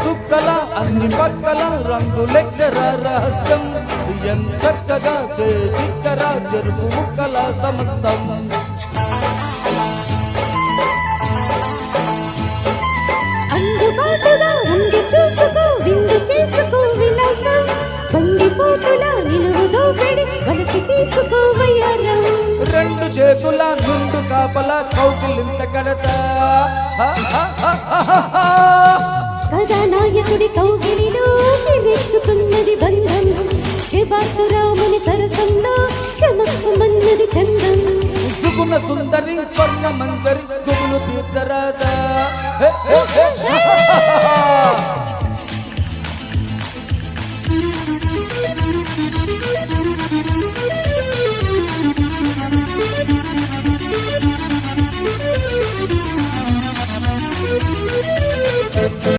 చుక్కల అన్ని పక్కల రంగులెక్కర రహస్యం ఎంచక్కగా చేజిక్కర చెరుపు ముక్కల సమస్తం అందుబాటుగా ఉంది చూసుకో విందు చేసుకో విలాసం బందిపోటుల నిలువు దోపిడి వలసి తీసుకో వయ్యారం రెండు చేతుల నుండు కాపల కౌకిలింత కడతా కథానాయకుడి కౌగిలిలో వెతుకుతున్నది బంధం శివాసురాముని సరసంలో చమక్కుమన్నది చందం సుగుణ సుందరి స్వర్ణ మందరి గుగులు తీర్చరాదా